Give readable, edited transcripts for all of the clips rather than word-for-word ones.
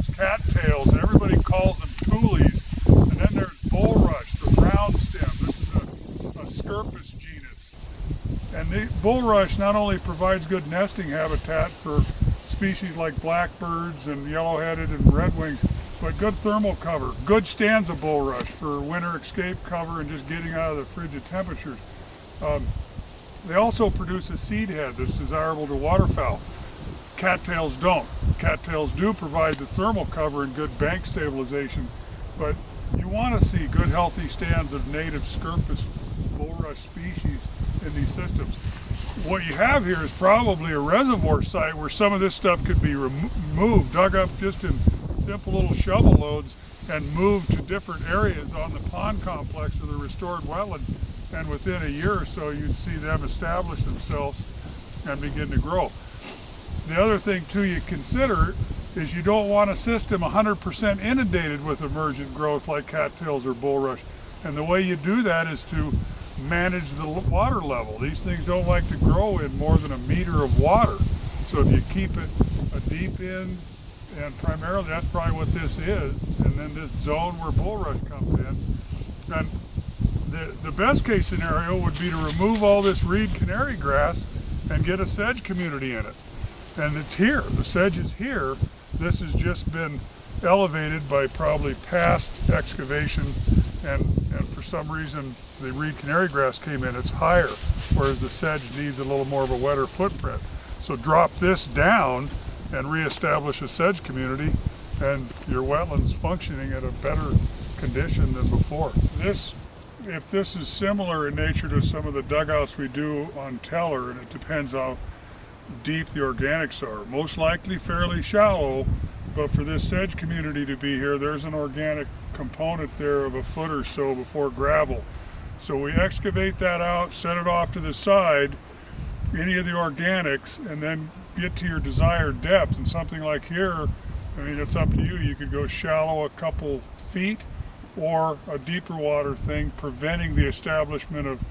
There's cattails, and everybody calls them tules. And then there's bulrush, the brown stem. This is a Scirpus genus. And the bulrush not only provides good nesting habitat for species like blackbirds and yellow-headed and redwings, but good thermal cover, good stanza bulrush for winter escape cover and just getting out of the frigid temperatures. They also produce a seed head that's desirable to waterfowl. Cattails don't. Cattails do provide the thermal cover and good bank stabilization, but you want to see good healthy stands of native Scirpus bulrush species in these systems. What you have here is probably a reservoir site where some of this stuff could be removed, dug up just in simple little shovel loads and moved to different areas on the pond complex of the restored wetland. And within a year or so, you'd see them establish themselves and begin to grow. The other thing too you consider is you don't want a system 100% inundated with emergent growth like cattails or bulrush. And the way you do that is to manage the water level. These things don't like to grow in more than a meter of water. So if you keep it a deep in, and primarily that's probably what this is, and then this zone where bulrush comes in. And the best case scenario would be to remove all this reed canary grass and get a sedge community in it. And it's here, the sedge is here. This has just been elevated by probably past excavation, and for some reason the reed canary grass came in, it's higher, whereas the sedge needs a little more of a wetter footprint. So drop this down and reestablish a sedge community, and your wetland's functioning at a better condition than before. If this is similar in nature to some of the dugouts we do on Teller, and it depends how deep the organics are. Most likely fairly shallow, but for this sedge community to be here, there's an organic component there of a foot or so before gravel. So we excavate that out, set it off to the side, any of the organics, and then get to your desired depth. And something like here, I mean, it's up to you. You could go shallow a couple feet or a deeper water thing, preventing the establishment of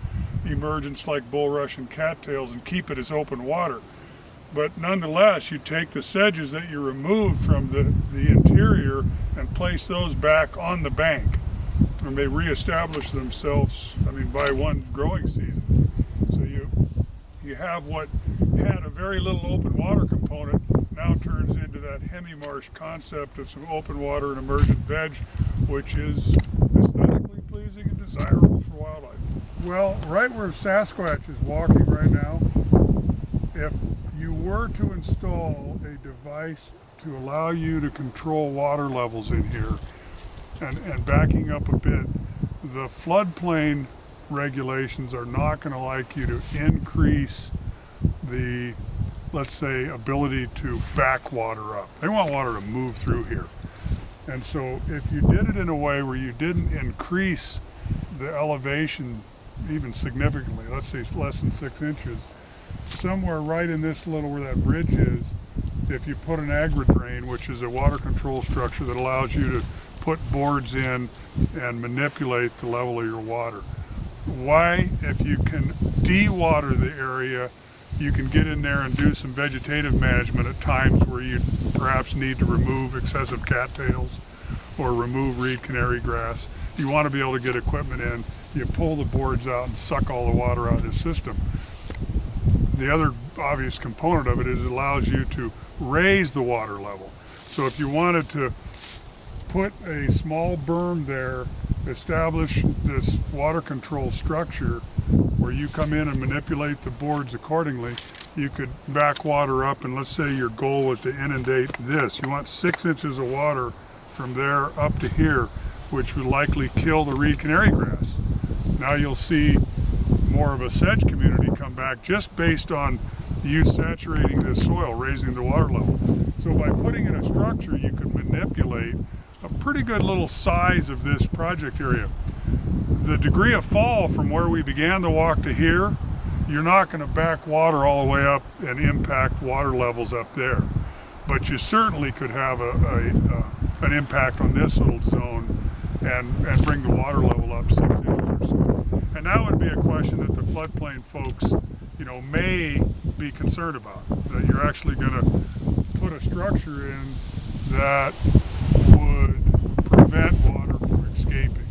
emergence like bulrush and cattails, and keep it as open water. But nonetheless, you take the sedges that you removed from the interior and place those back on the bank, and they reestablish themselves, I mean, by one growing season. So you have what had a very little open water component now turns into that hemi-marsh concept of some open water and emergent veg, which is aesthetically pleasing and desirable for wildlife. Well, right where Sasquatch is walking right now, if you were to install a device to allow you to control water levels in here, and backing up a bit, the floodplain regulations are not going to like you to increase the, let's say, ability to back water up. They want water to move through here. And so if you did it in a way where you didn't increase the elevation even significantly, let's say it's less than 6 inches, somewhere right in this little where that bridge is, if you put an agri-drain, which is a water control structure that allows you to put boards in and manipulate the level of your water. Why? If you can de-water the area, you can get in there and do some vegetative management at times where you perhaps need to remove excessive cattails or remove reed canary grass. You want to be able to get equipment in, you pull the boards out and suck all the water out of the system. The other obvious component of it is it allows you to raise the water level. So if you wanted to put a small berm there, establish this water control structure where you come in and manipulate the boards accordingly, you could back water up, and let's say your goal was to inundate this. You want 6 inches of water from there up to here, which would likely kill the reed canary grass. Now you'll see more of a sedge community come back just based on you saturating this soil, raising the water level. So by putting in a structure, you could manipulate a pretty good little size of this project area. The degree of fall from where we began the walk to here, you're not going to back water all the way up and impact water levels up there. But you certainly could have an impact on this little zone and bring the water level up 6 inches or so. And that would be a question that the floodplain folks, may be concerned about, that you're actually going to put a structure in that would prevent water from escaping.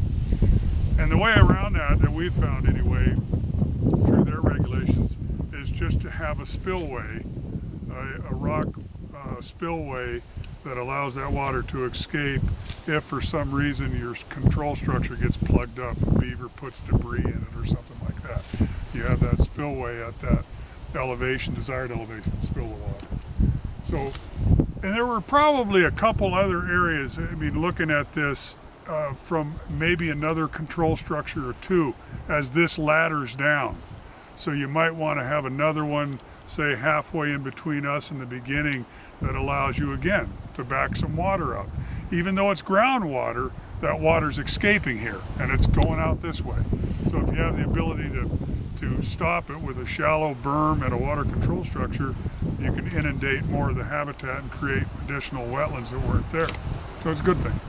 And the way around that we've found anyway, through their regulations, is just to have a spillway, a rock spillway that allows that water to escape if for some reason your control structure gets plugged up, a beaver puts debris in it or something like that. You have that spillway at that elevation, desired elevation, to spill the water. So, and there were probably a couple other areas, I mean, looking at this from maybe another control structure or two as this ladders down. So you might want to have another one, say halfway in between us and the beginning, that allows you again to back some water up. Even though it's groundwater, that water's escaping here and it's going out this way. So if you have the ability to stop it with a shallow berm and a water control structure, you can inundate more of the habitat and create additional wetlands that weren't there. So it's a good thing.